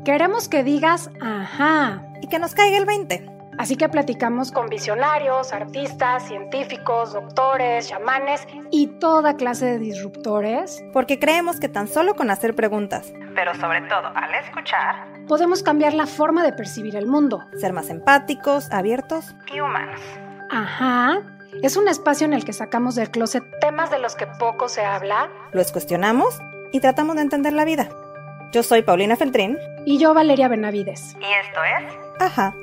Queremos que digas ajá y que nos caiga el 20. Así que platicamos con visionarios, artistas, científicos, doctores, chamanes y toda clase de disruptores. Porque creemos que tan solo con hacer preguntas, pero sobre todo al escuchar, podemos cambiar la forma de percibir el mundo. Ser más empáticos, abiertos y humanos. Ajá. Es un espacio en el que sacamos del closet temas de los que poco se habla. Los cuestionamos y tratamos de entender la vida. Yo soy Paulina Feltrín. Y yo, Valeria Benavides. Y esto es... Ajá.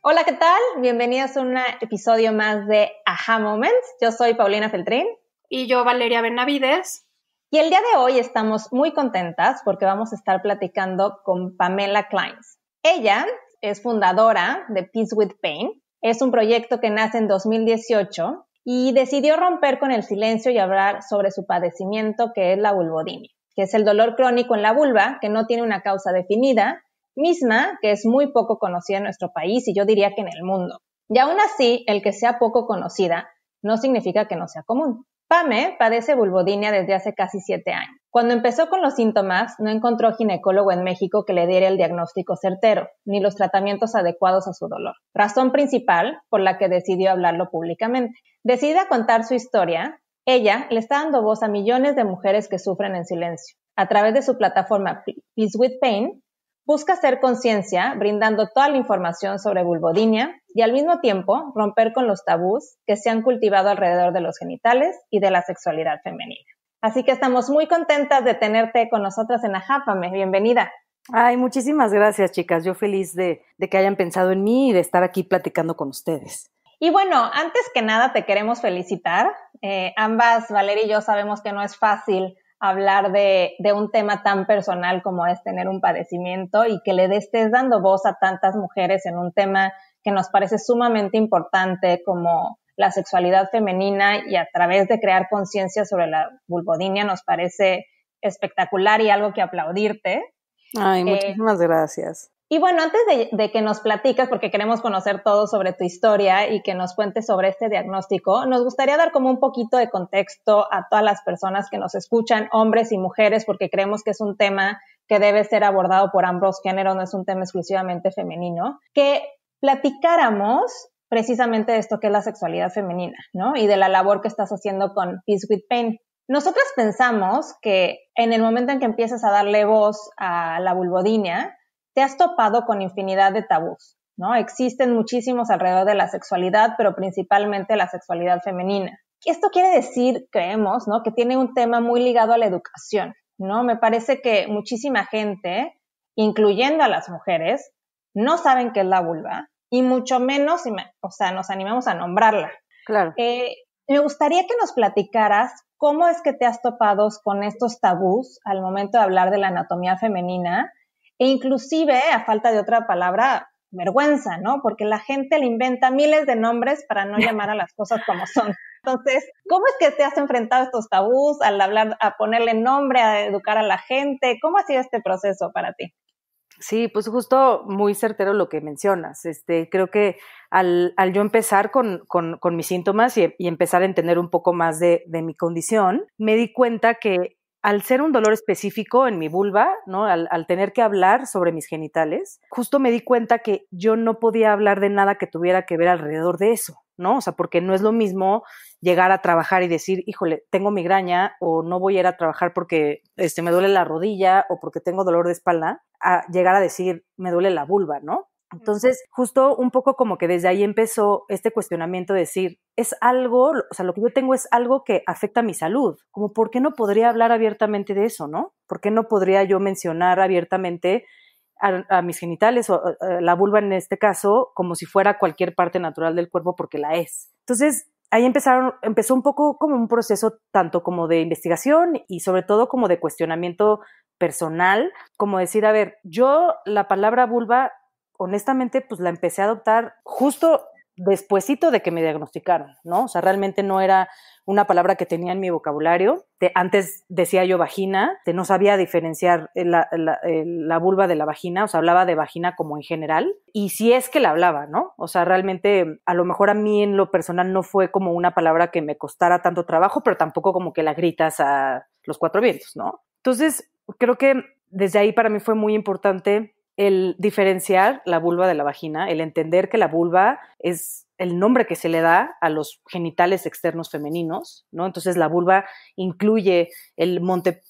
Hola, ¿qué tal? Bienvenidos a un episodio más de Aha Moments. Yo soy Paulina Feltrín. Y yo, Valeria Benavides. Y el día de hoy estamos muy contentas porque vamos a estar platicando con Pamela Clines. Ella es fundadora de Peace with Pain. Es un proyecto que nace en 2018 y decidió romper con el silencio y hablar sobre su padecimiento, que es la vulvodynia, que es el dolor crónico en la vulva que no tiene una causa definida, misma que es muy poco conocida en nuestro país y yo diría que en el mundo. Y aún así, el que sea poco conocida no significa que no sea común. Pame padece vulvodynia desde hace casi 7 años. Cuando empezó con los síntomas, no encontró ginecólogo en México que le diera el diagnóstico certero, ni los tratamientos adecuados a su dolor. Razón principal por la que decidió hablarlo públicamente. Decidida contar su historia, ella le está dando voz a millones de mujeres que sufren en silencio. A través de su plataforma Peace with Pain, busca hacer conciencia brindando toda la información sobre vulvodynia y al mismo tiempo romper con los tabús que se han cultivado alrededor de los genitales y de la sexualidad femenina. Así que estamos muy contentas de tenerte con nosotras en Ajá, Pame. Bienvenida. Ay, muchísimas gracias, chicas. Yo feliz de que hayan pensado en mí y de estar aquí platicando con ustedes. Y bueno, antes que nada te queremos felicitar. Ambas, Valeria y yo, sabemos que no es fácil hablar de un tema tan personal como es tener un padecimiento y que le estés dando voz a tantas mujeres en un tema que nos parece sumamente importante como la sexualidad femenina, y a través de crear conciencia sobre la vulvodynia nos parece espectacular y algo que aplaudirte. Ay, muchísimas gracias. Y bueno, antes de que nos platicas, porque queremos conocer todo sobre tu historia y que nos cuentes sobre este diagnóstico, nos gustaría dar como un poquito de contexto a todas las personas que nos escuchan, hombres y mujeres, porque creemos que es un tema que debe ser abordado por ambos géneros, no es un tema exclusivamente femenino, que platicáramos precisamente de esto que es la sexualidad femenina, ¿no? Y de la labor que estás haciendo con Peace with Pain. Nosotras pensamos que en el momento en que empiezas a darle voz a la vulvodynia, te has topado con infinidad de tabús, ¿no? Existen muchísimos alrededor de la sexualidad, pero principalmente la sexualidad femenina. Esto quiere decir, creemos, ¿no?, que tiene un tema muy ligado a la educación, ¿no? Me parece que muchísima gente, incluyendo a las mujeres, no saben qué es la vulva y mucho menos, nos animamos a nombrarla. Claro. Me gustaría que nos platicaras cómo es que te has topado con estos tabús al momento de hablar de la anatomía femenina, e inclusive, a falta de otra palabra, vergüenza, ¿no? Porque la gente le inventa miles de nombres para no llamar a las cosas como son. Entonces, ¿cómo es que te has enfrentado a estos tabús al hablar, a ponerle nombre, a educar a la gente? ¿Cómo ha sido este proceso para ti? Sí, pues justo muy certero lo que mencionas. Creo que al yo empezar con mis síntomas y empezar a entender un poco más de mi condición, me di cuenta que al ser un dolor específico en mi vulva, ¿no? Al tener que hablar sobre mis genitales, justo me di cuenta que yo no podía hablar de nada que tuviera que ver alrededor de eso, ¿no? O sea, porque no es lo mismo llegar a trabajar y decir, híjole, tengo migraña, o no voy a ir a trabajar porque me duele la rodilla o porque tengo dolor de espalda, a llegar a decir, me duele la vulva, ¿no? Entonces, justo un poco como que desde ahí empezó este cuestionamiento de decir, es algo, o sea, lo que yo tengo es algo que afecta a mi salud. Como, ¿por qué no podría hablar abiertamente de eso, no? ¿Por qué no podría yo mencionar abiertamente a mis genitales o a la vulva en este caso como si fuera cualquier parte natural del cuerpo, porque la es? Entonces, ahí empezó un poco como un proceso tanto como de investigación y sobre todo como de cuestionamiento personal, como decir, a ver, yo la palabra vulva honestamente, pues la empecé a adoptar justo despuesito de que me diagnosticaron, ¿no? O sea, realmente no era una palabra que tenía en mi vocabulario. Antes decía yo vagina, no sabía diferenciar la vulva de la vagina, o sea, hablaba de vagina como en general, y sí es que la hablaba, ¿no? O sea, realmente, a lo mejor a mí en lo personal no fue como una palabra que me costara tanto trabajo, pero tampoco como que la gritas a los 4 vientos, ¿no? Entonces, creo que desde ahí para mí fue muy importante el diferenciar la vulva de la vagina, el entender que la vulva es el nombre que se le da a los genitales externos femeninos, ¿no? Entonces la vulva incluye el monte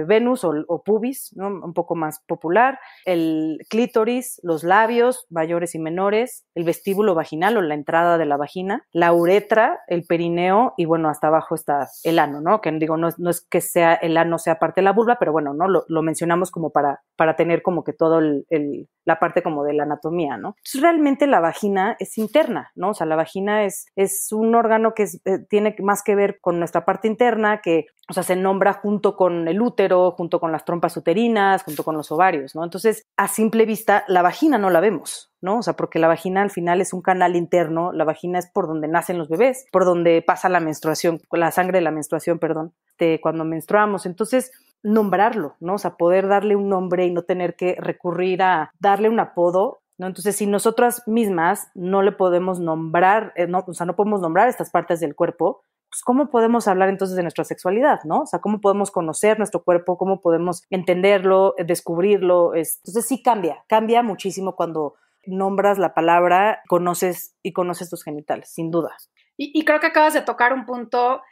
Venus o pubis, ¿no? Un poco más popular, el clítoris, los labios mayores y menores, el vestíbulo vaginal o la entrada de la vagina, la uretra, el perineo y bueno, hasta abajo está el ano, ¿no? Que digo, no es que sea el ano sea parte de la vulva, pero bueno, ¿no? Lo mencionamos como para tener como que todo la parte como de la anatomía, ¿no? Entonces, realmente la vagina es interna, ¿no? O sea, la vagina es un órgano que tiene más que ver con nuestra parte interna, que, o sea, se nombra junto con el útero, junto con las trompas uterinas, junto con los ovarios, ¿no? Entonces, a simple vista, la vagina no la vemos, ¿no? O sea, porque la vagina al final es un canal interno, la vagina es por donde nacen los bebés, por donde pasa la menstruación, la sangre de la menstruación, cuando menstruamos. Entonces, nombrarlo, ¿no? O sea, poder darle un nombre y no tener que recurrir a darle un apodo, ¿no? Entonces, si nosotras mismas no le podemos nombrar, o sea, no podemos nombrar estas partes del cuerpo, pues ¿cómo podemos hablar entonces de nuestra sexualidad, ¿no? O sea, ¿cómo podemos conocer nuestro cuerpo? ¿Cómo podemos entenderlo, descubrirlo? Entonces sí cambia muchísimo cuando nombras la palabra, conoces tus genitales, sin duda. Y creo que acabas de tocar un punto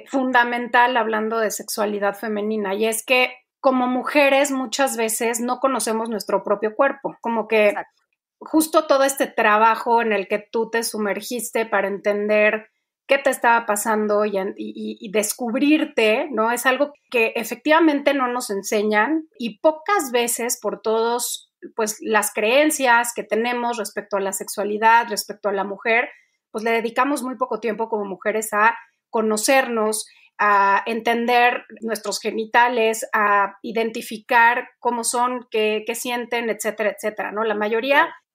fundamental hablando de sexualidad femenina, y es que como mujeres muchas veces no conocemos nuestro propio cuerpo, como que exacto, justo todo este trabajo en el que tú te sumergiste para entender qué te estaba pasando y descubrirte, ¿no? Es algo que efectivamente no nos enseñan y pocas veces por todos, pues las creencias que tenemos respecto a la sexualidad, respecto a la mujer, pues le dedicamos muy poco tiempo como mujeres a conocernos, a entender nuestros genitales, a identificar cómo son, qué sienten, etcétera, etcétera, ¿no?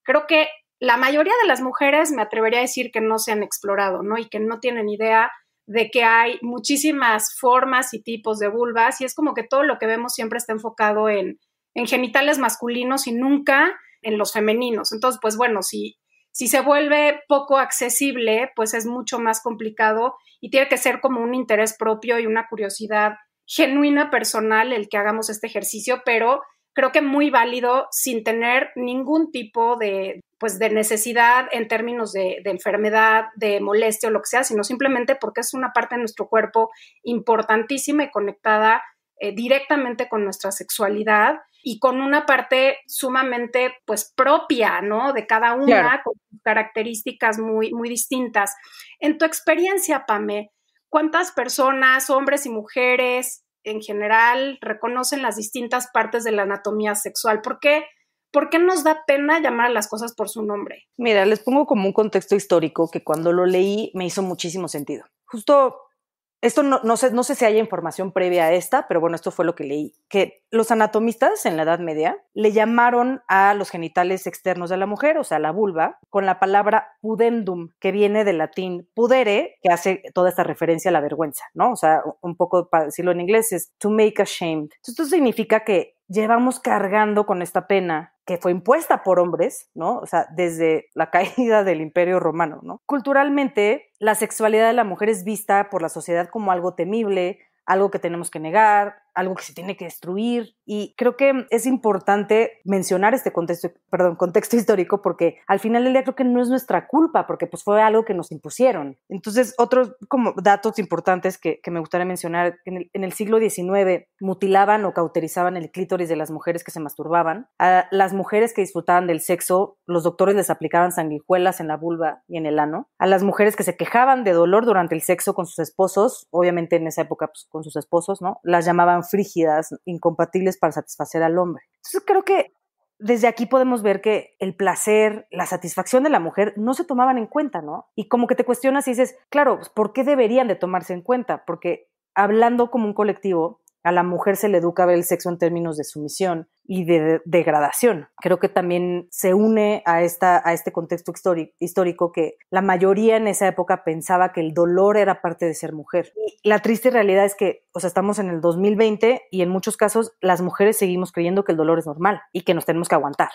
Creo que la mayoría de las mujeres me atrevería a decir que no se han explorado, ¿no? Y que no tienen idea de que hay muchísimas formas y tipos de vulvas y es como que todo lo que vemos siempre está enfocado en genitales masculinos y nunca en los femeninos. Entonces, pues bueno, si se vuelve poco accesible, pues es mucho más complicado y tiene que ser como un interés propio y una curiosidad genuina, personal, el que hagamos este ejercicio, pero creo que muy válido sin tener ningún tipo de necesidad en términos de enfermedad, de molestia o lo que sea, sino simplemente porque es una parte de nuestro cuerpo importantísima y conectada directamente con nuestra sexualidad y con una parte sumamente pues propia, ¿no? De cada una, claro, con características muy, muy distintas. En tu experiencia, Pame, ¿cuántas personas, hombres y mujeres en general, reconocen las distintas partes de la anatomía sexual? ¿Por qué nos da pena llamar a las cosas por su nombre? Mira, les pongo como un contexto histórico que cuando lo leí me hizo muchísimo sentido. Justo esto no sé si haya información previa a esta, pero bueno, esto fue lo que leí, que los anatomistas en la Edad Media le llamaron a los genitales externos de la mujer, o sea, la vulva, con la palabra pudendum, que viene del latín pudere, que hace toda esta referencia a la vergüenza, ¿no? O sea, un poco para decirlo en inglés es to make ashamed. Entonces, esto significa que llevamos cargando con esta pena que fue impuesta por hombres, ¿no? O sea, desde la caída del Imperio Romano, ¿no? Culturalmente, la sexualidad de la mujer es vista por la sociedad como algo temible, algo que tenemos que negar, algo que se tiene que destruir, y creo que es importante mencionar este contexto histórico, porque al final del día creo que no es nuestra culpa, porque pues fue algo que nos impusieron. Entonces, otros como datos importantes que me gustaría mencionar, en el siglo XIX mutilaban o cauterizaban el clítoris de las mujeres que se masturbaban. A las mujeres que disfrutaban del sexo, los doctores les aplicaban sanguijuelas en la vulva y en el ano. A las mujeres que se quejaban de dolor durante el sexo con sus esposos, obviamente en esa época pues, con sus esposos, ¿no? Las llamaban frígidas, incompatibles para satisfacer al hombre. Entonces creo que desde aquí podemos ver que el placer, la satisfacción de la mujer no se tomaban en cuenta, ¿no? Y como que te cuestionas y dices, claro, ¿por qué deberían de tomarse en cuenta? Porque hablando como un colectivo, a la mujer se le educa a ver el sexo en términos de sumisión y de degradación. Creo que también se une a este contexto histórico que la mayoría en esa época pensaba que el dolor era parte de ser mujer. Y la triste realidad es que, o sea, estamos en el 2020 y en muchos casos las mujeres seguimos creyendo que el dolor es normal y que nos tenemos que aguantar.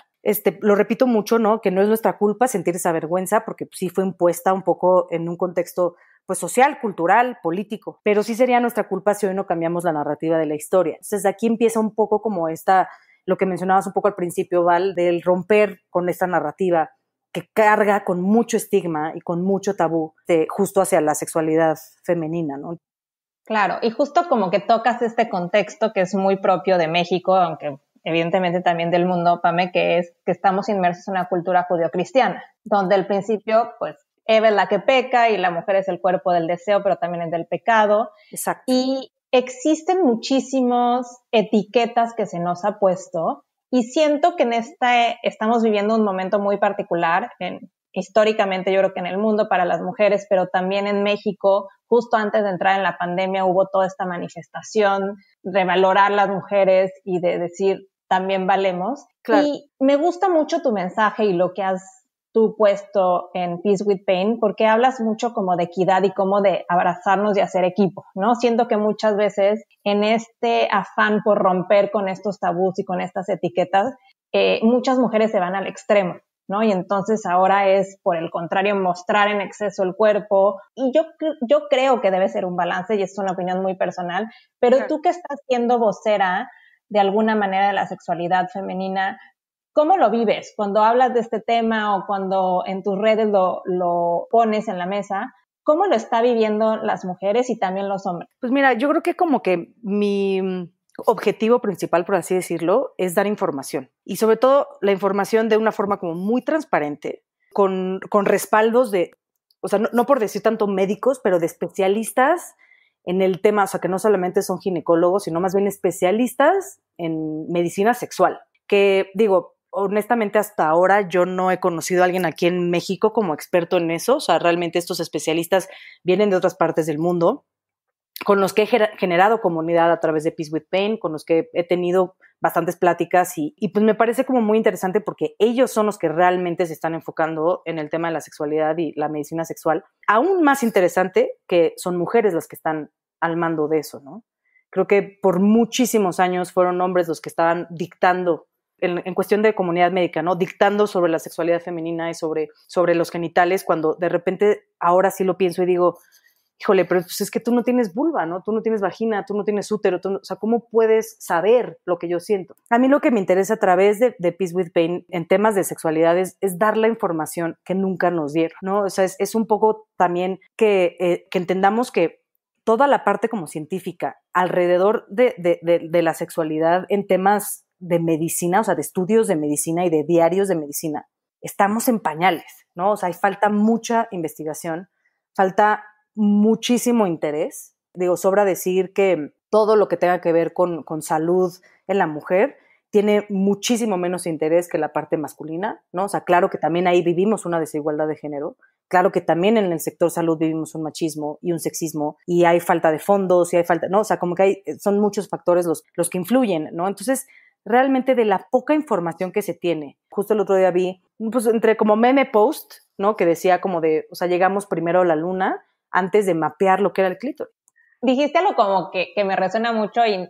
Lo repito mucho, ¿no? Que no es nuestra culpa sentir esa vergüenza porque sí fue impuesta un poco en un contexto pues social, cultural, político, pero sí sería nuestra culpa si hoy no cambiamos la narrativa de la historia. Entonces, de aquí empieza un poco como lo que mencionabas un poco al principio, Val, del romper con esta narrativa que carga con mucho estigma y con mucho tabú justo hacia la sexualidad femenina, ¿no? Claro, y justo como que tocas este contexto que es muy propio de México, aunque evidentemente también del mundo, Pame, que es que estamos inmersos en una cultura judeocristiana, donde al principio, pues, Eva es la que peca y la mujer es el cuerpo del deseo, pero también es del pecado. Exacto. Y existen muchísimas etiquetas que se nos ha puesto y siento que estamos viviendo un momento muy particular históricamente, yo creo que en el mundo para las mujeres, pero también en México, justo antes de entrar en la pandemia hubo toda esta manifestación de valorar las mujeres y de decir también valemos. Claro. Y me gusta mucho tu mensaje y lo que has tú puesto en Peace with Pain, porque hablas mucho como de equidad y como de abrazarnos y hacer equipo, ¿no? Siento que muchas veces en este afán por romper con estos tabús y con estas etiquetas, muchas mujeres se van al extremo, ¿no? Y entonces ahora es, por el contrario, mostrar en exceso el cuerpo. Y yo creo que debe ser un balance, y es una opinión muy personal, pero claro. Tú que estás siendo vocera de alguna manera de la sexualidad femenina, ¿cómo lo vives cuando hablas de este tema o cuando en tus redes lo pones en la mesa? ¿Cómo lo está viviendo las mujeres y también los hombres? Pues mira, yo creo que como que mi objetivo principal, por así decirlo, es dar información. Y sobre todo la información de una forma como muy transparente, con respaldos o sea, no por decir tanto médicos, pero de especialistas en el tema, o sea, que no solamente son ginecólogos, sino más bien especialistas en medicina sexual. Que digo, honestamente hasta ahora yo no he conocido a alguien aquí en México como experto en eso, o sea, realmente estos especialistas vienen de otras partes del mundo, con los que he generado comunidad a través de Peace with Pain, con los que he tenido bastantes pláticas y pues me parece como muy interesante porque ellos son los que realmente se están enfocando en el tema de la sexualidad y la medicina sexual. Aún más interesante que son mujeres las que están al mando de eso, ¿no? Creo que por muchísimos años fueron hombres los que estaban dictando en cuestión de comunidad médica, ¿no? Dictando sobre la sexualidad femenina y sobre los genitales, cuando de repente ahora sí lo pienso y digo, híjole, pero pues es que tú no tienes vulva, ¿no? Tú no tienes vagina, tú no tienes útero, o sea, ¿cómo puedes saber lo que yo siento? A mí lo que me interesa a través de Peace with Pain en temas de sexualidad es dar la información que nunca nos dieron, ¿no? O sea, es un poco también que entendamos que toda la parte como científica alrededor de la sexualidad en temas de medicina, o sea, de estudios de medicina y de diarios de medicina, estamos en pañales, ¿no? O sea, falta mucha investigación, falta muchísimo interés. Digo, sobra decir que todo lo que tenga que ver con salud en la mujer tiene muchísimo menos interés que la parte masculina, ¿no? O sea, claro que también ahí vivimos una desigualdad de género, claro que también en el sector salud vivimos un machismo y un sexismo y hay falta de fondos y hay falta, ¿no? O sea, como que son muchos factores los que influyen, ¿no? Entonces, realmente de la poca información que se tiene. Justo el otro día vi, pues entre como meme post, ¿no? Que decía como de, o sea, llegamos primero a la luna antes de mapear lo que era el clítoris. Dijiste algo como que me resuena mucho y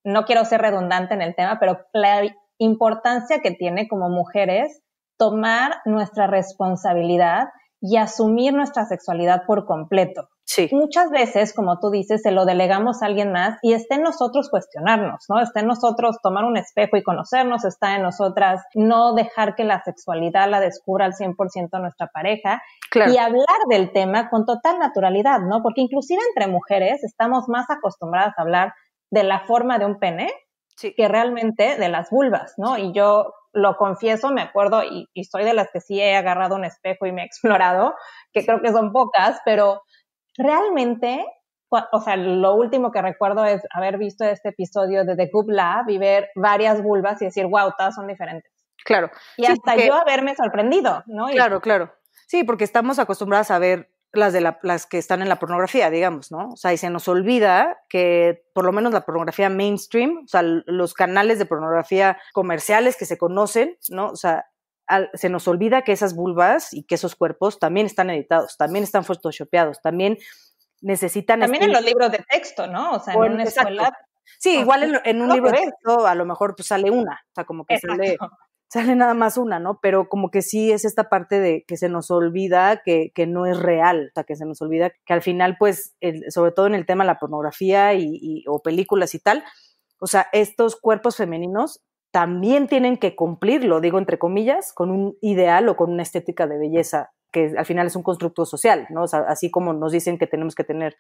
no quiero ser redundante en el tema, pero la importancia que tiene como mujeres tomar nuestra responsabilidad y asumir nuestra sexualidad por completo. Sí. Muchas veces, como tú dices, se lo delegamos a alguien más y está en nosotros cuestionarnos, ¿no? Está en nosotros tomar un espejo y conocernos, está en nosotras no dejar que la sexualidad la descubra al 100% nuestra pareja. Claro. Y hablar del tema con total naturalidad, ¿no? Porque inclusive entre mujeres estamos más acostumbradas a hablar de la forma de un pene sí. que realmente de las vulvas, ¿no? Sí. Y yo lo confieso, me acuerdo, y soy de las que sí he agarrado un espejo y me he explorado, que creo que son pocas, pero realmente, o sea, lo último que recuerdo es haber visto este episodio de The Goop Lab y ver varias vulvas y decir, wow, todas son diferentes. Claro. Y sí, hasta yo haberme sorprendido, ¿no? Claro. Sí, porque estamos acostumbradas a ver las que están en la pornografía, digamos, ¿no? O sea, y se nos olvida que por lo menos la pornografía mainstream, o sea, los canales de pornografía comerciales que se conocen, ¿no? O sea, se nos olvida que esas vulvas y que esos cuerpos también están editados, también están photoshopeados, también necesitan... También en los libros de texto, ¿no? O sea, en una escuela... Sí, igual en un libro de texto a lo mejor pues sale una, o sea, como que exacto. sale... sale nada más una, ¿no? Pero como que sí es esta parte de que se nos olvida que no es real, o sea, que se nos olvida que al final, pues, sobre todo en el tema de la pornografía o películas y tal, o sea, estos cuerpos femeninos también tienen que cumplirlo, digo entre comillas, con un ideal o con una estética de belleza que al final es un constructo social, ¿no? O sea, así como nos dicen que tenemos que tener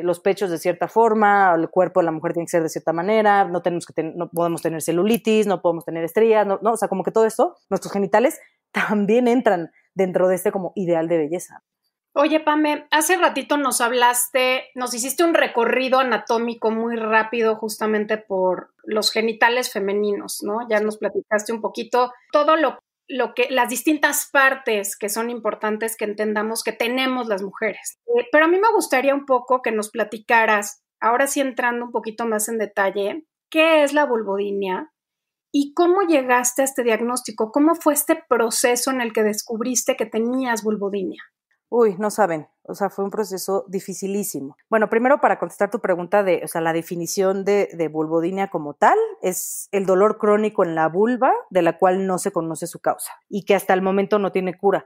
los pechos de cierta forma, el cuerpo de la mujer tiene que ser de cierta manera, no podemos tener celulitis, no podemos tener estrías, no, o sea, como que todo eso, nuestros genitales también entran dentro de este como ideal de belleza. Oye, Pame, hace ratito nos hiciste un recorrido anatómico muy rápido justamente por los genitales femeninos, ¿no? Ya nos platicaste un poquito todo lo que, las distintas partes que son importantes que entendamos que tenemos las mujeres. Pero a mí me gustaría un poco que nos platicaras, ahora sí entrando un poquito más en detalle, ¿qué es la vulvodynia? ¿Y cómo llegaste a este diagnóstico? ¿Cómo fue este proceso en el que descubriste que tenías vulvodynia? Uy, no saben, o sea, fue un proceso dificilísimo. Bueno, primero para contestar tu pregunta o sea, la definición de vulvodynia como tal es el dolor crónico en la vulva de la cual no se conoce su causa y que hasta el momento no tiene cura.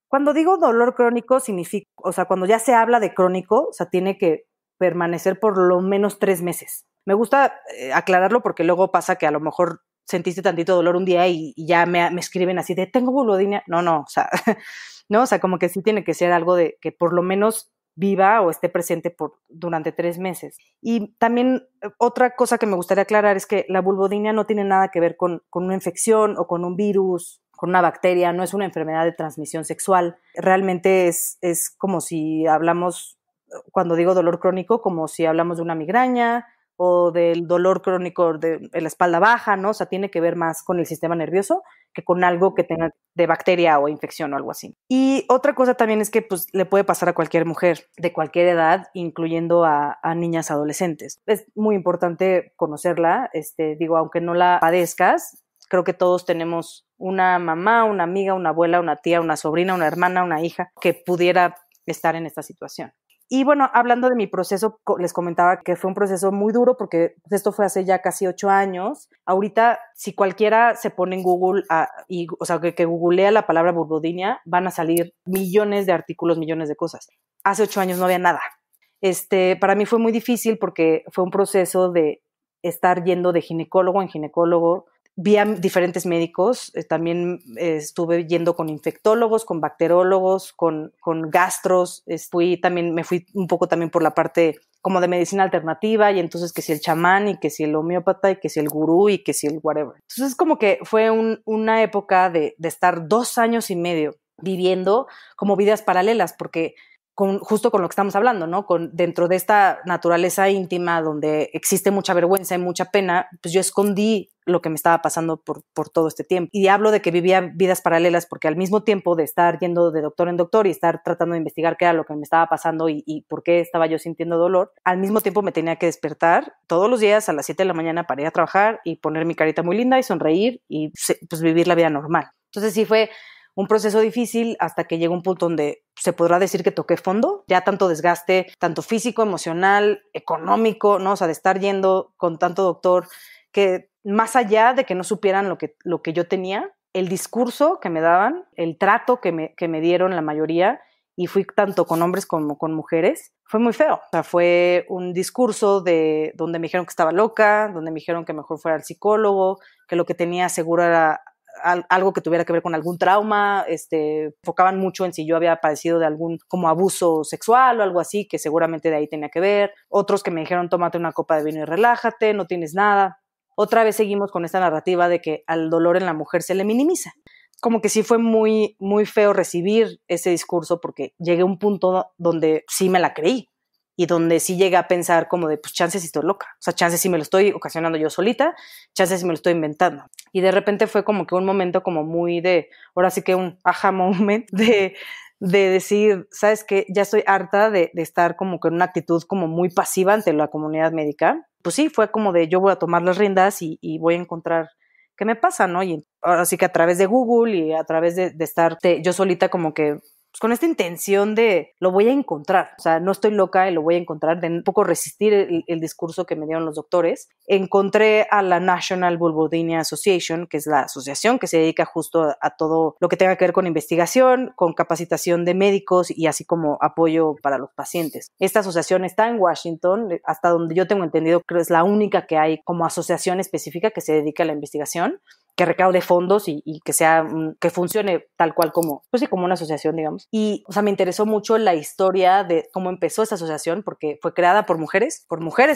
Cuando digo dolor crónico significa, o sea, cuando ya se habla de crónico, o sea, tiene que permanecer por lo menos 3 meses. Me gusta aclararlo porque luego pasa que a lo mejor sentiste tantito dolor un día y ya me escriben así de, tengo vulvodynia. No, o sea, no, o sea, como que sí tiene que ser algo de que por lo menos viva o esté presente durante 3 meses. Y también otra cosa que me gustaría aclarar es que la vulvodynia no tiene nada que ver con una infección o con un virus, con una bacteria, no es una enfermedad de transmisión sexual. Realmente es como si hablamos, cuando digo dolor crónico, como si hablamos de una migraña o del dolor crónico de la espalda baja, ¿no? O sea, tiene que ver más con el sistema nervioso que con algo que tenga de bacteria o infección o algo así. Y otra cosa también es que pues, le puede pasar a cualquier mujer de cualquier edad, incluyendo a niñas adolescentes. Es muy importante conocerla, digo, aunque no la padezcas, creo que todos tenemos una mamá, una amiga, una abuela, una tía, una sobrina, una hermana, una hija que pudiera estar en esta situación. Y bueno, hablando de mi proceso, les comentaba que fue un proceso muy duro porque esto fue hace ya casi 8 años. Ahorita, si cualquiera se pone en Google, o sea, que googlea la palabra vulvodynia, van a salir millones de artículos, millones de cosas. Hace 8 años no había nada. Para mí fue muy difícil porque fue un proceso de estar yendo de ginecólogo en ginecólogo. Vi a diferentes médicos, también estuve yendo con infectólogos, con bacterólogos, con gastros, me fui un poco también por la parte como de medicina alternativa y entonces que si el chamán y que si el homeópata y que si el gurú y que si el whatever. Entonces como que fue una época de estar 2 años y medio viviendo como vidas paralelas porque justo con lo que estamos hablando, ¿no? Dentro de esta naturaleza íntima donde existe mucha vergüenza y mucha pena, pues yo escondí lo que me estaba pasando por todo este tiempo. Y hablo de que vivía vidas paralelas porque al mismo tiempo de estar yendo de doctor en doctor y estar tratando de investigar qué era lo que me estaba pasando y por qué estaba yo sintiendo dolor, al mismo tiempo me tenía que despertar todos los días a las 7 de la mañana para ir a trabajar y poner mi carita muy linda y sonreír y pues vivir la vida normal. Entonces sí fue un proceso difícil hasta que llegó un punto donde se podrá decir que toqué fondo, ya tanto desgaste, tanto físico, emocional, económico, ¿no? O sea, de estar yendo con tanto doctor, que más allá de que no supieran lo que yo tenía, el discurso que me daban, el trato que me dieron la mayoría, y fui tanto con hombres como con mujeres, fue muy feo. O sea, fue un discurso donde me dijeron que estaba loca, donde me dijeron que mejor fuera al psicólogo, que lo que tenía seguro era algo que tuviera que ver con algún trauma, enfocaban mucho en si yo había padecido de algún como abuso sexual o algo así, que seguramente de ahí tenía que ver. Otros que me dijeron, tómate una copa de vino y relájate, no tienes nada. Otra vez seguimos con esta narrativa de que al dolor en la mujer se le minimiza. Como que sí fue muy, muy feo recibir ese discurso porque llegué a un punto donde sí me la creí. Y donde sí llegué a pensar como de, pues chances sí estoy loca. O sea, chances sí me lo estoy ocasionando yo solita, chances sí me lo estoy inventando. Y de repente fue como que un momento como muy ahora sí que un aha moment de decir, ¿sabes qué? Ya estoy harta de estar como que en una actitud como muy pasiva ante la comunidad médica. Pues sí, fue como de yo voy a tomar las riendas y voy a encontrar qué me pasa, ¿no? Y ahora sí que a través de Google y a través de estar yo solita como que con esta intención de lo voy a encontrar, o sea, no estoy loca y lo voy a encontrar, de un poco resistir el discurso que me dieron los doctores. Encontré a la National Vulvodynia Association, que es la asociación que se dedica justo a todo lo que tenga que ver con investigación, con capacitación de médicos y así como apoyo para los pacientes. Esta asociación está en Washington, hasta donde yo tengo entendido, creo que es la única que hay como asociación específica que se dedica a la investigación, que recaude fondos y que sea, que funcione tal cual como, pues sí, como una asociación, digamos. Y, o sea, me interesó mucho la historia de cómo empezó esta asociación, porque fue creada por mujeres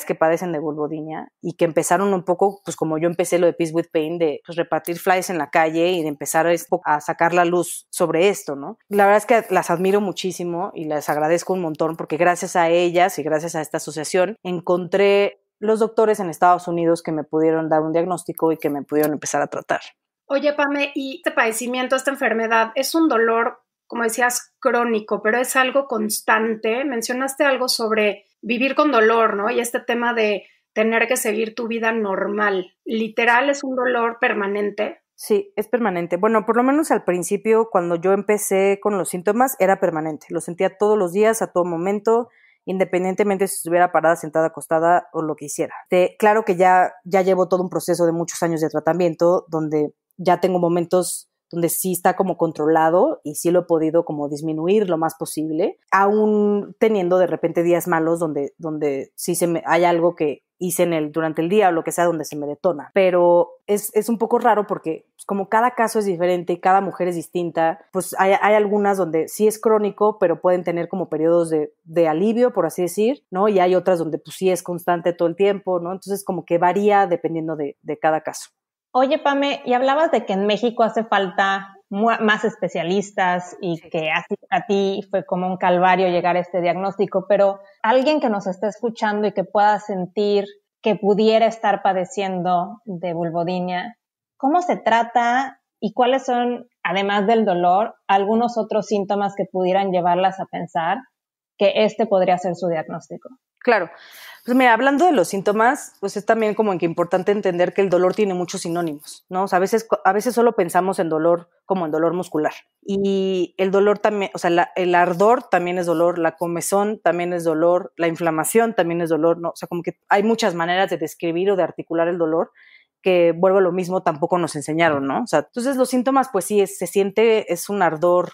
que padecen de vulvodynia y que empezaron un poco, pues como yo empecé lo de Peace with Pain, de pues, repartir flyers en la calle y de empezar a sacar la luz sobre esto, ¿no? La verdad es que las admiro muchísimo y les agradezco un montón porque gracias a ellas y gracias a esta asociación encontré los doctores en Estados Unidos que me pudieron dar un diagnóstico y que me pudieron empezar a tratar. Oye, Pame, ¿y este padecimiento, esta enfermedad, es un dolor, como decías, crónico, pero es algo constante? Mencionaste algo sobre vivir con dolor, ¿no? Y este tema de tener que seguir tu vida normal. ¿Literal es un dolor permanente? Sí, es permanente. Bueno, por lo menos al principio, cuando yo empecé con los síntomas, era permanente. Lo sentía todos los días, a todo momento, independientemente si estuviera parada, sentada, acostada o lo que hiciera. Claro que ya llevo todo un proceso de muchos años de tratamiento donde ya tengo momentos donde sí está como controlado y sí lo he podido como disminuir lo más posible, aún teniendo de repente días malos donde sí hay algo que hice durante el día o lo que sea donde se me detona. Pero es un poco raro porque pues, como cada caso es diferente y cada mujer es distinta, pues hay algunas donde sí es crónico, pero pueden tener como periodos de alivio, por así decir, ¿no? Y hay otras donde pues sí es constante todo el tiempo, ¿no? Entonces como que varía dependiendo de cada caso. Oye, Pame, y hablabas de que en México hace falta más especialistas y que a ti fue como un calvario llegar a este diagnóstico, pero alguien que nos esté escuchando y que pueda sentir que pudiera estar padeciendo de vulvodynia, ¿cómo se trata y cuáles son, además del dolor, algunos otros síntomas que pudieran llevarlas a pensar que este podría ser su diagnóstico? Claro. Pues mira, hablando de los síntomas, pues es también como que importante entender que el dolor tiene muchos sinónimos, ¿no? O sea, a veces solo pensamos en dolor como en dolor muscular. Y el dolor también, o sea, el ardor también es dolor, la comezón también es dolor, la inflamación también es dolor, ¿no? O sea, como que hay muchas maneras de describir o de articular el dolor que, vuelvo a lo mismo, tampoco nos enseñaron, ¿no? O sea, entonces los síntomas, pues sí, se siente, es un ardor.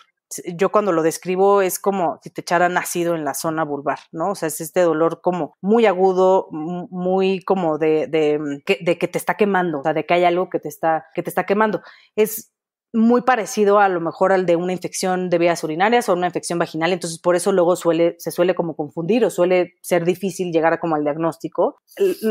Yo cuando lo describo es como si te echaran ácido en la zona vulvar, ¿no? O sea, es este dolor como muy agudo, muy como de que te está quemando, o sea, de que hay algo que te está quemando. Es muy parecido a lo mejor al de una infección de vías urinarias o una infección vaginal, entonces por eso luego se suele como confundir o suele ser difícil llegar como al diagnóstico.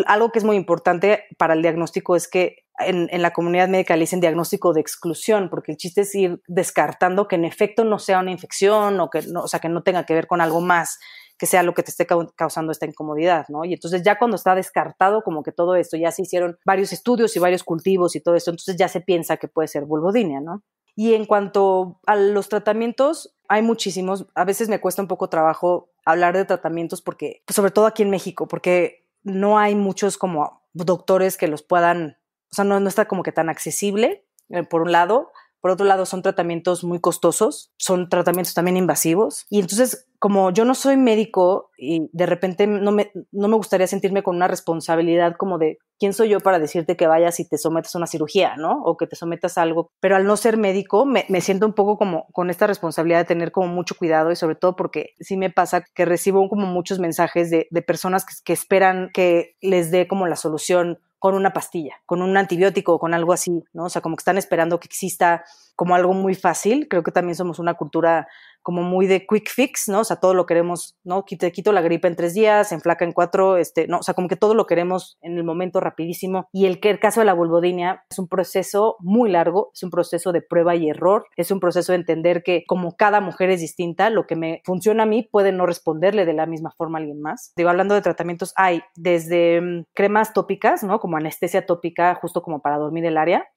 Algo que es muy importante para el diagnóstico es que en la comunidad médica le dicen diagnóstico de exclusión, porque el chiste es ir descartando que en efecto no sea una infección o que no, o sea, que no tenga que ver con algo más que sea lo que te esté causando esta incomodidad, ¿no? Y entonces ya cuando está descartado como que todo esto, ya se hicieron varios estudios y varios cultivos y todo esto, entonces ya se piensa que puede ser vulvodynia, ¿no? Y en cuanto a los tratamientos, hay muchísimos. A veces me cuesta un poco trabajo hablar de tratamientos porque, pues sobre todo aquí en México, porque no hay muchos como doctores que los puedan, o sea, no está como que tan accesible, por un lado. Por otro lado, son tratamientos muy costosos, son tratamientos también invasivos. Y entonces, como yo no soy médico y de repente no me gustaría sentirme con una responsabilidad como de quién soy yo para decirte que vayas y te sometas a una cirugía, ¿no? O que te sometas a algo. Pero al no ser médico, me siento un poco como con esta responsabilidad de tener como mucho cuidado y sobre todo porque sí me pasa que recibo como muchos mensajes de personas que esperan que les dé como la solución con una pastilla, con un antibiótico o con algo así, ¿no? O sea, como que están esperando que exista como algo muy fácil. Creo que también somos una cultura como muy de quick fix, ¿no? O sea, todo lo queremos, ¿no? Te quito la gripe en 3 días, en flaca en 4, ¿no? O sea, como que todo lo queremos en el momento rapidísimo. Y el caso de la vulvodynia es un proceso muy largo, es un proceso de prueba y error, es un proceso de entender que como cada mujer es distinta, lo que me funciona a mí puede no responderle de la misma forma a alguien más. Digo, hablando de tratamientos, hay desde cremas tópicas, ¿no? Como anestesia tópica, justo como para dormir el área.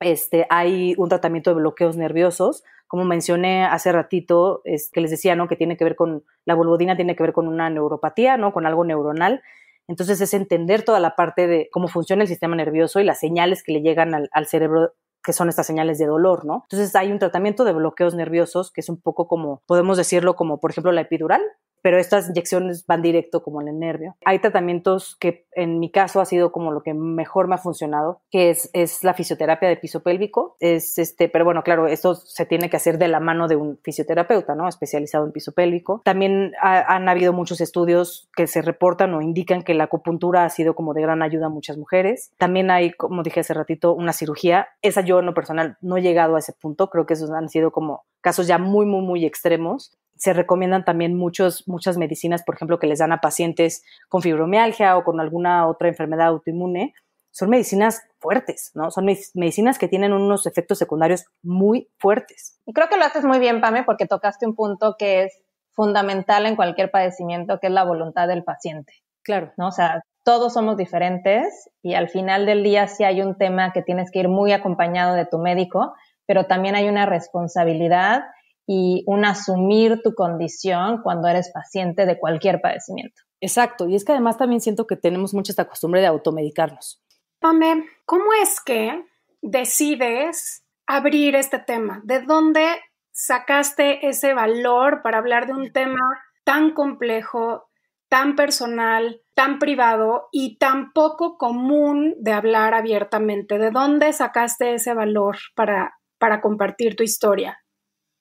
Hay un tratamiento de bloqueos nerviosos, como mencioné hace ratito, que les decía, ¿no? Que tiene que ver con, la vulvodynia tiene que ver con una neuropatía, ¿no? Con algo neuronal. Entonces es entender toda la parte de cómo funciona el sistema nervioso y las señales que le llegan al cerebro que son estas señales de dolor, ¿no? Entonces hay un tratamiento de bloqueos nerviosos que es un poco como, podemos decirlo como, por ejemplo, la epidural, pero estas inyecciones van directo como en el nervio. Hay tratamientos que en mi caso ha sido como lo que mejor me ha funcionado, que es la fisioterapia de piso pélvico. Pero bueno, claro, esto se tiene que hacer de la mano de un fisioterapeuta, ¿no? Especializado en piso pélvico. También han habido muchos estudios que se reportan o indican que la acupuntura ha sido como de gran ayuda a muchas mujeres. También hay, como dije hace ratito, una cirugía. Esa yo en lo personal no he llegado a ese punto. Creo que esos han sido como casos ya muy, muy, muy extremos. Se recomiendan también muchas medicinas, por ejemplo, que les dan a pacientes con fibromialgia o con alguna otra enfermedad autoinmune. Son medicinas fuertes, ¿no? Son medicinas que tienen unos efectos secundarios muy fuertes. Y creo que lo haces muy bien, Pame, porque tocaste un punto que es fundamental en cualquier padecimiento, que es la voluntad del paciente. Claro. ¿No? O sea, todos somos diferentes y al final del día sí hay un tema que tienes que ir muy acompañado de tu médico, pero también hay una responsabilidad y un asumir tu condición cuando eres paciente de cualquier padecimiento. Exacto, y es que además también siento que tenemos mucha esta costumbre de automedicarnos. Pame, ¿cómo es que decides abrir este tema? ¿De dónde sacaste ese valor para hablar de un tema tan complejo, tan personal, tan privado y tan poco común de hablar abiertamente? ¿De dónde sacaste ese valor para compartir tu historia?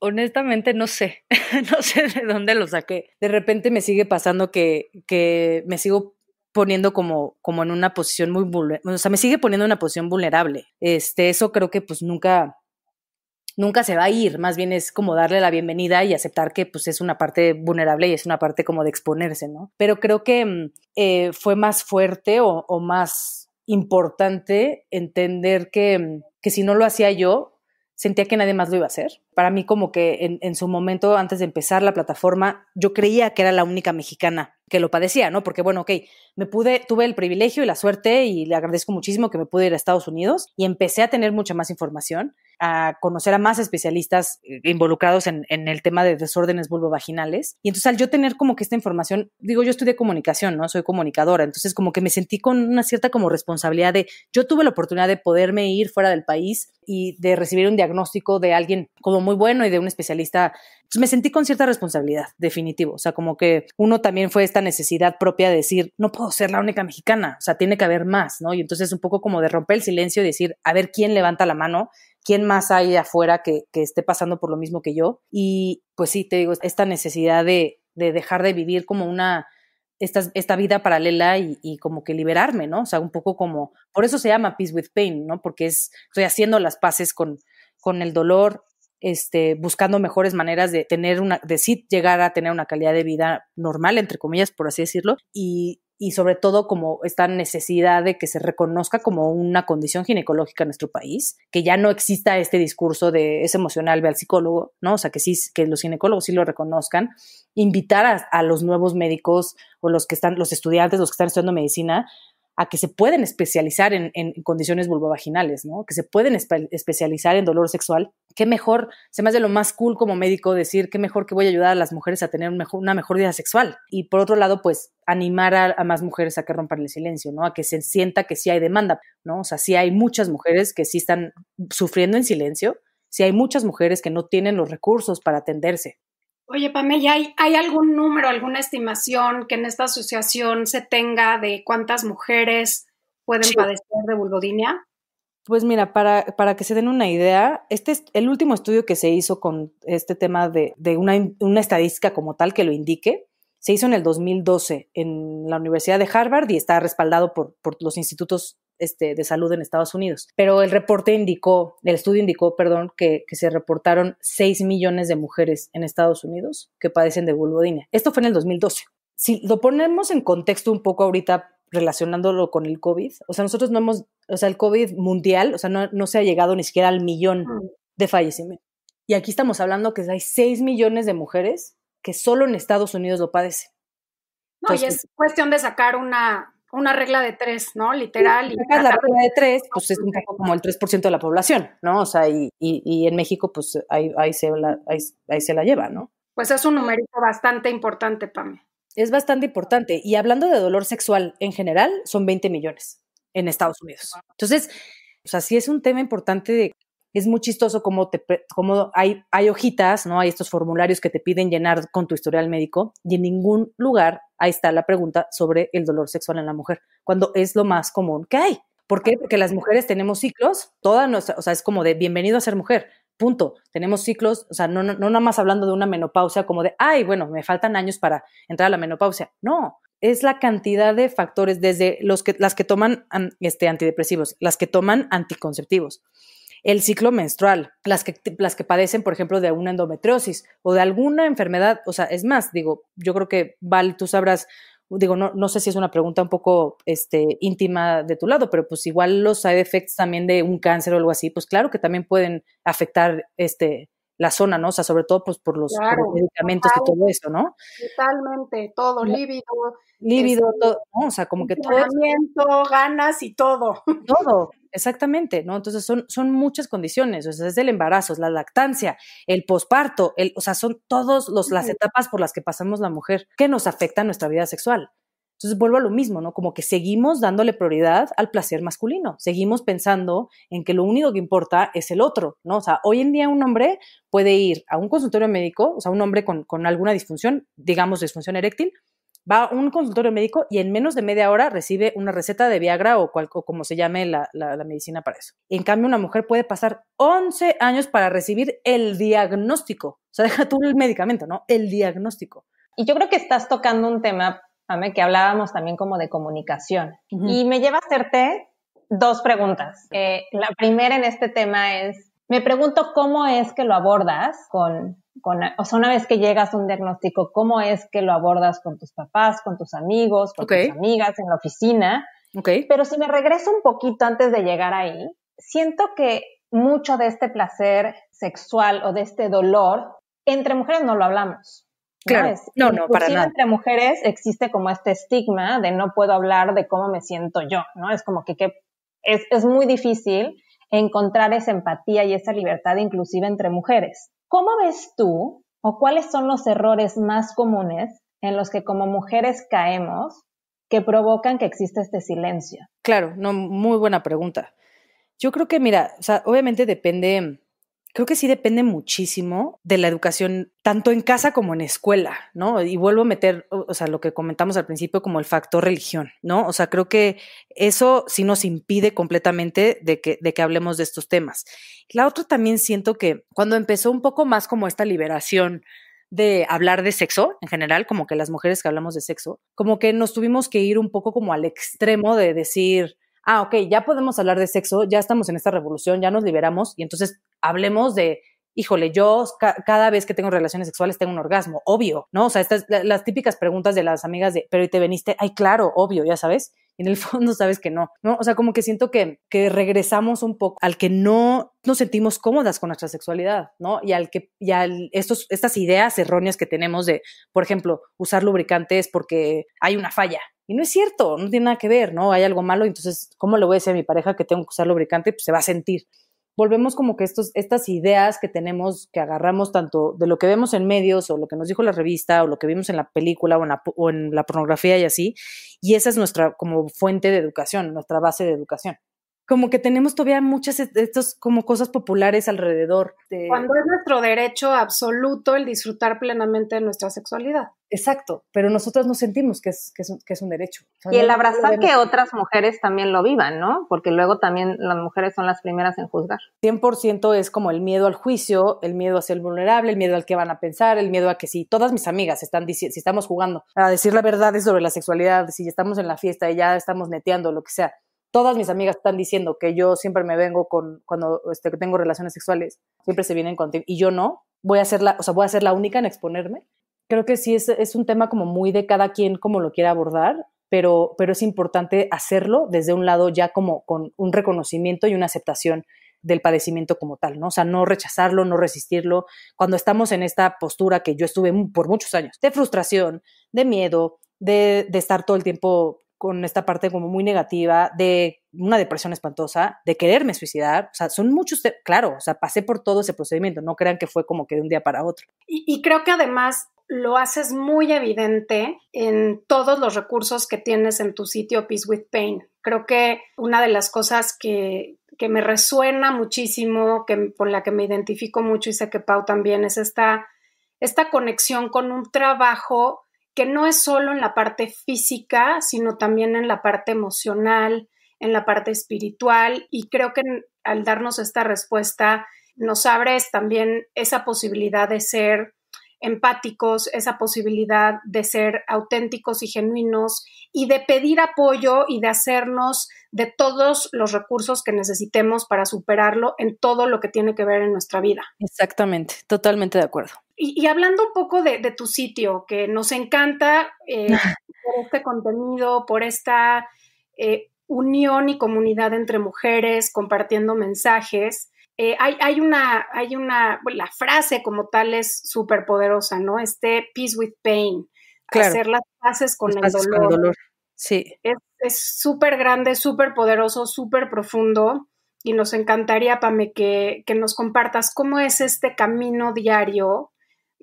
Honestamente no sé, no sé de dónde lo saqué. De repente me sigue pasando que me sigo poniendo como en una posición muy vulnerable, o sea, me sigue poniendo en una posición vulnerable. Eso creo que pues nunca se va a ir, más bien es como darle la bienvenida y aceptar que pues es una parte vulnerable y es una parte como de exponerse, ¿no? Pero creo que fue más fuerte o más importante entender que si no lo hacía yo, sentía que nadie más lo iba a hacer. Para mí como que en su momento, antes de empezar la plataforma, yo creía que era la única mexicana que lo padecía, ¿no? Porque bueno, tuve el privilegio y la suerte y le agradezco muchísimo que me pude ir a Estados Unidos y empecé a tener mucha más información, a conocer a más especialistas involucrados en el tema de desórdenes vulvovaginales. Y entonces al yo tener como que esta información, digo, yo estudié comunicación, ¿no? Soy comunicadora, entonces como que me sentí con una cierta como responsabilidad de, yo tuve la oportunidad de poderme ir fuera del país y de recibir un diagnóstico de alguien como muy bueno y de un especialista. Entonces me sentí con cierta responsabilidad, definitivo. O sea, como que uno también fue esta necesidad propia de decir, no puedo ser la única mexicana, o sea, tiene que haber más, ¿no? Y entonces un poco como de romper el silencio y decir, a ver quién levanta la mano, quién más hay afuera que esté pasando por lo mismo que yo. Y pues sí, te digo, esta necesidad de dejar de vivir como esta vida paralela y como que liberarme, ¿no? O sea, un poco como, por eso se llama Peace with Pain, ¿no? Porque estoy haciendo las paces con el dolor, buscando mejores maneras de sí llegar a tener una calidad de vida normal, entre comillas, por así decirlo, y sobre todo como esta necesidad de que se reconozca como una condición ginecológica en nuestro país, que ya no exista este discurso de es emocional, ve al psicólogo, ¿no? O sea, que los ginecólogos sí lo reconozcan, invitar a los nuevos médicos o los estudiantes, los que están estudiando medicina, a que se pueden especializar en condiciones vulvovaginales, ¿no? Que se pueden especializar en dolor sexual. Qué mejor, se me hace lo más cool como médico decir qué mejor que voy a ayudar a las mujeres a tener una mejor vida sexual. Y por otro lado, pues animar a más mujeres a que rompan el silencio, ¿no? A que se sienta que sí hay demanda, ¿no? O sea, sí hay muchas mujeres que sí están sufriendo en silencio, sí hay muchas mujeres que no tienen los recursos para atenderse. Oye, Pamela, ¿hay algún número, alguna estimación que en esta asociación se tenga de cuántas mujeres pueden padecer de vulvodinia? Pues mira, para que se den una idea, el último estudio que se hizo con este tema de una estadística como tal que lo indique, se hizo en el 2012 en la Universidad de Harvard y está respaldado por los institutos de salud en Estados Unidos. Pero el estudio indicó, que se reportaron 6 millones de mujeres en Estados Unidos que padecen de vulvodinia. Esto fue en el 2012. Si lo ponemos en contexto un poco ahorita relacionándolo con el COVID, o sea, nosotros el COVID mundial, o sea, no se ha llegado ni siquiera al 1,000,000 de fallecimientos. Y aquí estamos hablando que hay 6 millones de mujeres que solo en Estados Unidos lo padecen. No, entonces, y es cuestión de sacar una regla de 3, ¿no? Literal. Si sacas la regla de 3, pues es un poco como el 3% de la población, ¿no? O sea, y en México, pues ahí se la lleva, ¿no? Pues es un numerito bastante importante, Pame. Es bastante importante. Y hablando de dolor sexual en general, son 20 millones en Estados Unidos. Entonces, o sea, sí es un tema importante es muy chistoso como hay hojitas, ¿no? Hay estos formularios que te piden llenar con tu historial médico y en ningún lugar ahí está la pregunta sobre el dolor sexual en la mujer, cuando es lo más común que hay. ¿Por qué? Porque las mujeres tenemos ciclos, toda nuestra, o sea, es como de bienvenido a ser mujer, punto. Tenemos ciclos, o sea, no nada más hablando de una menopausia como de, ay, bueno, me faltan años para entrar a la menopausia. No, es la cantidad de factores, desde las que toman antidepresivos, las que toman anticonceptivos, el ciclo menstrual, las que padecen, por ejemplo, de una endometriosis o de alguna enfermedad. O sea, es más, digo, yo creo que, Val, tú sabrás, digo, no sé si es una pregunta un poco íntima de tu lado, pero pues igual los side effects también de un cáncer o algo así, pues claro que también pueden afectar la zona, ¿no? O sea, sobre todo pues por los medicamentos y todo eso, ¿no? Totalmente, todo, líbido, todo, ¿no? O sea, como que todo. Ganas y todo. Todo, exactamente, ¿no? Entonces son muchas condiciones, o sea, es el embarazo, es la lactancia, el posparto, o sea, son todas las etapas por las que pasamos la mujer que nos afectan nuestra vida sexual. Entonces vuelvo a lo mismo, ¿no? Como que seguimos dándole prioridad al placer masculino, seguimos pensando en que lo único que importa es el otro, ¿no? O sea, hoy en día un hombre puede ir a un consultorio médico, o sea, un hombre con alguna disfunción, digamos disfunción eréctil, va a un consultorio médico y en menos de media hora recibe una receta de Viagra o como se llame la medicina para eso. En cambio, una mujer puede pasar 11 años para recibir el diagnóstico. O sea, deja tú el medicamento, ¿no? El diagnóstico. Y yo creo que estás tocando un tema, Pame, que hablábamos también como de comunicación. Uh-huh. Y me lleva a hacerte 2 preguntas. La primera en este tema es, me pregunto cómo es que lo abordas o sea, una vez que llegas a un diagnóstico, ¿cómo es que lo abordas con tus papás, con tus amigos, con tus amigas, en la oficina? Pero si me regreso un poquito antes de llegar ahí, siento que mucho de este placer sexual o de este dolor, entre mujeres no lo hablamos. Claro, no, para nada. Entre mujeres existe como este estigma de no puedo hablar de cómo me siento yo, ¿no? Es como que es muy difícil encontrar esa empatía y esa libertad inclusive entre mujeres. ¿Cómo ves tú o cuáles son los errores más comunes en los que como mujeres caemos que provocan que exista este silencio? Claro, no, muy buena pregunta. Yo creo que, mira, o sea, obviamente creo que sí depende muchísimo de la educación, tanto en casa como en escuela, ¿no? Y vuelvo a meter, o sea, lo que comentamos al principio como el factor religión, ¿no? O sea, creo que eso sí nos impide completamente de que hablemos de estos temas. La otra también siento que cuando empezó un poco más como esta liberación de hablar de sexo en general, como que las mujeres que hablamos de sexo, como que nos tuvimos que ir un poco como al extremo de decir, ok, ya podemos hablar de sexo, ya estamos en esta revolución, ya nos liberamos y entonces hablemos de, híjole, yo cada vez que tengo relaciones sexuales tengo un orgasmo, obvio, ¿no? O sea, las típicas preguntas de las amigas de, pero ¿y te veniste? Ay, claro, obvio, ya sabes. Y en el fondo sabes que no, ¿no? O sea, como que siento que regresamos un poco al que no nos sentimos cómodas con nuestra sexualidad, ¿no? Y estas ideas erróneas que tenemos de, por ejemplo, usar lubricantes porque hay una falla. Y no es cierto, no tiene nada que ver, ¿no? Hay algo malo, entonces, ¿cómo le voy a decir a mi pareja que tengo que usar lubricante? Pues se va a sentir. Volvemos como que estas ideas que tenemos, que agarramos tanto de lo que vemos en medios o lo que nos dijo la revista o lo que vimos en la película o en la pornografía y así, y esa es nuestra como fuente de educación, nuestra base de educación. Como que tenemos todavía muchas de estas como cosas populares alrededor. Cuando es nuestro derecho absoluto el disfrutar plenamente de nuestra sexualidad. Exacto, pero nosotros no sentimos que es un derecho. O sea, y el abrazar que otras mujeres también lo vivan, ¿no? Porque luego también las mujeres son las primeras en juzgar. 100% es como el miedo al juicio, el miedo a ser vulnerable, el miedo al que van a pensar, el miedo a que si todas mis amigas están diciendo, si estamos jugando a decir la verdad sobre la sexualidad, si estamos en la fiesta y ya estamos neteando, lo que sea, todas mis amigas están diciendo que yo siempre me vengo cuando tengo relaciones sexuales, siempre se vienen contigo, y yo no, voy a ser la única en exponerme. Creo que sí es un tema como muy de cada quien como lo quiera abordar, pero es importante hacerlo desde un lado ya como con un reconocimiento y una aceptación del padecimiento como tal, ¿no? O sea, no rechazarlo, no resistirlo. Cuando estamos en esta postura que yo estuve por muchos años, de frustración, de miedo, de estar todo el tiempo con esta parte como muy negativa, de una depresión espantosa, de quererme suicidar, o sea, son muchos, claro, o sea, pasé por todo ese procedimiento, no crean que fue como que de un día para otro. Y creo que además lo haces muy evidente en todos los recursos que tienes en tu sitio Peace with Pain. Creo que una de las cosas que que me resuena muchísimo, con la que me identifico mucho y sé que Pau también, es esta conexión con un trabajo que no es solo en la parte física, sino también en la parte emocional, en la parte espiritual, y creo que al darnos esta respuesta nos abres también esa posibilidad de ser empáticos, esa posibilidad de ser auténticos y genuinos y de pedir apoyo y de hacernos de todos los recursos que necesitemos para superarlo en todo lo que tiene que ver en nuestra vida. Exactamente, totalmente de acuerdo. Y hablando un poco de tu sitio, que nos encanta por este contenido, por esta unión y comunidad entre mujeres compartiendo mensajes. La frase como tal es súper poderosa, ¿no? Peace with pain, claro. Hacer las paces con las paces el dolor. Con el dolor. Sí. Es súper grande, súper poderoso, súper profundo, y nos encantaría, Pame, que nos compartas cómo es este camino diario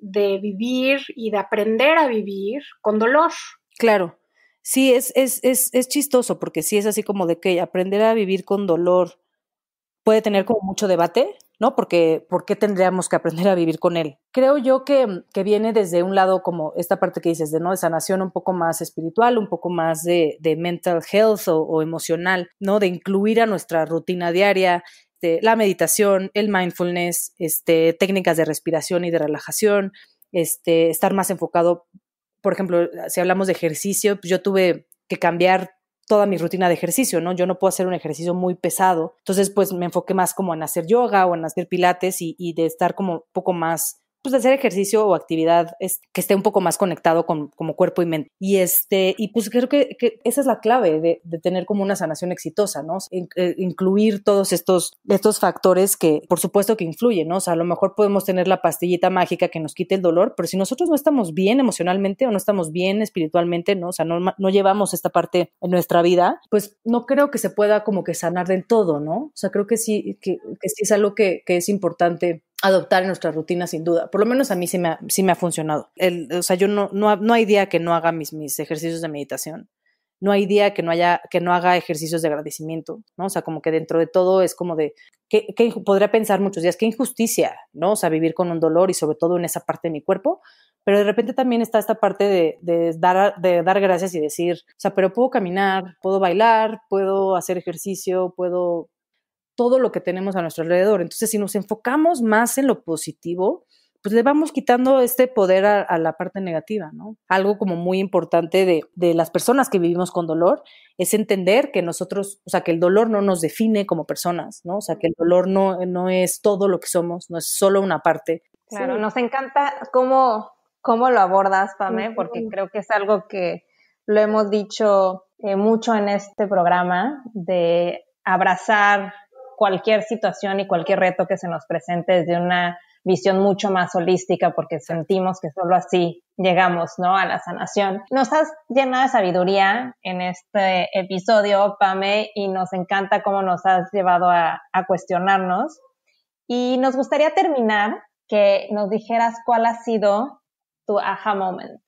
de vivir y de aprender a vivir con dolor. Claro. Sí, es chistoso, porque sí es así como de que aprender a vivir con dolor puede tener como mucho debate, ¿no? Porque ¿por qué tendríamos que aprender a vivir con él? Creo yo que viene desde un lado como esta parte que dices de sanación un poco más espiritual, un poco más de mental health o emocional, ¿no? De incluir a nuestra rutina diaria la meditación, el mindfulness, técnicas de respiración y de relajación, estar más enfocado. Por ejemplo, si hablamos de ejercicio, pues yo tuve que cambiar toda mi rutina de ejercicio, ¿no? Yo no puedo hacer un ejercicio muy pesado. Entonces, pues me enfoqué más como en hacer yoga o en hacer pilates y de estar como un poco más, pues de hacer ejercicio o actividad que esté un poco más conectado como cuerpo y mente. Y pues creo que esa es la clave de tener como una sanación exitosa, ¿no? Incluir todos estos factores que por supuesto que influyen, ¿no? O sea, a lo mejor podemos tener la pastillita mágica que nos quite el dolor, pero si nosotros no estamos bien emocionalmente o no estamos bien espiritualmente, ¿no? O sea, no llevamos esta parte en nuestra vida, pues no creo que se pueda como que sanar del todo, ¿no? O sea, creo que sí, que sí es algo que es importante adoptar en nuestra rutina, sin duda. Por lo menos a mí sí me ha funcionado. O sea, yo no hay día que no haga mis ejercicios de meditación. No hay día que no haga ejercicios de agradecimiento, ¿no? O sea, como que dentro de todo es como de, que podría pensar muchos días, qué injusticia, ¿no? O sea, vivir con un dolor y sobre todo en esa parte de mi cuerpo, pero de repente también está esta parte de dar gracias y decir, o sea, pero puedo caminar, puedo bailar, puedo hacer ejercicio, puedo todo lo que tenemos a nuestro alrededor. Entonces, si nos enfocamos más en lo positivo, pues le vamos quitando este poder a la parte negativa, ¿no? Algo como muy importante de las personas que vivimos con dolor es entender que nosotros, o sea, que el dolor no nos define como personas, ¿no? O sea, que el dolor no es todo lo que somos, no es solo una parte. Claro, sí. Nos encanta cómo lo abordas, Pame, porque creo que es algo que lo hemos dicho mucho en este programa, de abrazar cualquier situación y cualquier reto que se nos presente desde una visión mucho más holística, porque sentimos que solo así llegamos, ¿no?, a la sanación. Nos has llenado de sabiduría en este episodio, Pame, y nos encanta cómo nos has llevado a cuestionarnos. Y nos gustaría terminar que nos dijeras cuál ha sido tu aha moment.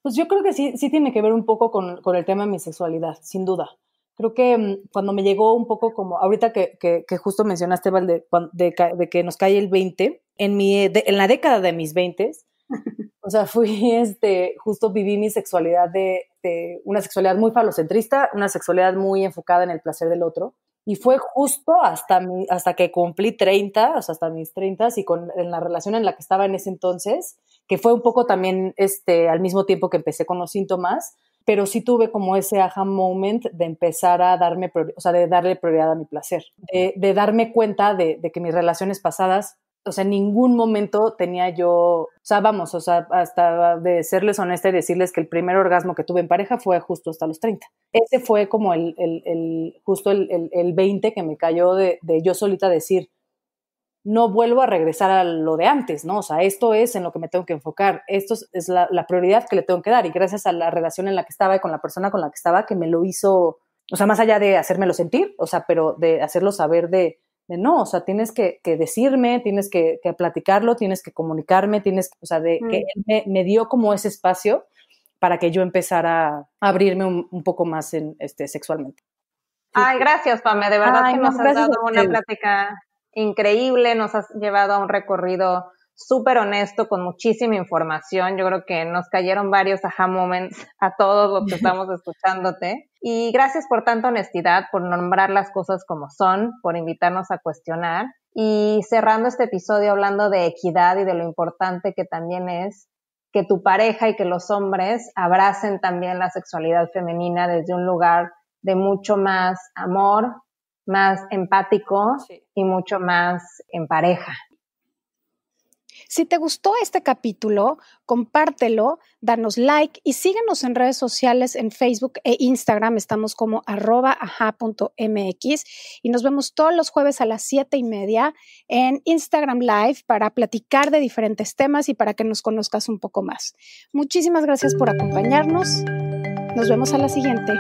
Pues yo creo que sí tiene que ver un poco con el tema de mi sexualidad, sin duda. Creo que cuando me llegó un poco como, ahorita que justo mencionaste, Val, de que nos cae el 20, en la década de mis 20s, o sea, justo viví mi sexualidad de una sexualidad muy falocentrista, una sexualidad muy enfocada en el placer del otro, y fue justo hasta que cumplí 30, o sea, hasta mis 30, y en la relación en la que estaba en ese entonces, que fue un poco también al mismo tiempo que empecé con los síntomas, pero sí tuve como ese aha moment de empezar a darle prioridad a mi placer, de darme cuenta de que mis relaciones pasadas, o sea, en ningún momento tenía yo, o sea, hasta de serles honesta y decirles que el primer orgasmo que tuve en pareja fue justo hasta los 30. Ese fue como justo el 20 que me cayó de yo solita decir, no vuelvo a regresar a lo de antes, ¿no? O sea, esto es en lo que me tengo que enfocar, esto es la prioridad que le tengo que dar, y gracias a la relación en la que estaba y con la persona con la que estaba, que me lo hizo, o sea, más allá de hacérmelo sentir, o sea, pero de hacerlo saber de no, o sea, tienes que decirme, tienes que platicarlo, tienes que comunicarme, que él me dio como ese espacio para que yo empezara a abrirme un poco más sexualmente. Ay, gracias, Pame, de verdad Ay, que no, nos has gracias dado a una ustedes. plática increíble, nos has llevado a un recorrido súper honesto, con muchísima información. Yo creo que nos cayeron varios aha moments a todos los que estamos escuchándote. Y gracias por tanta honestidad, por nombrar las cosas como son, por invitarnos a cuestionar. Y cerrando este episodio hablando de equidad y de lo importante que también es que tu pareja y que los hombres abracen también la sexualidad femenina desde un lugar de mucho más amor, más empático y mucho más en pareja. Si te gustó este capítulo, compártelo, danos like y síguenos en redes sociales en Facebook e Instagram. Estamos como @aha.mx y nos vemos todos los jueves a las 7:30 en Instagram Live para platicar de diferentes temas y para que nos conozcas un poco más. Muchísimas gracias por acompañarnos. Nos vemos a la siguiente.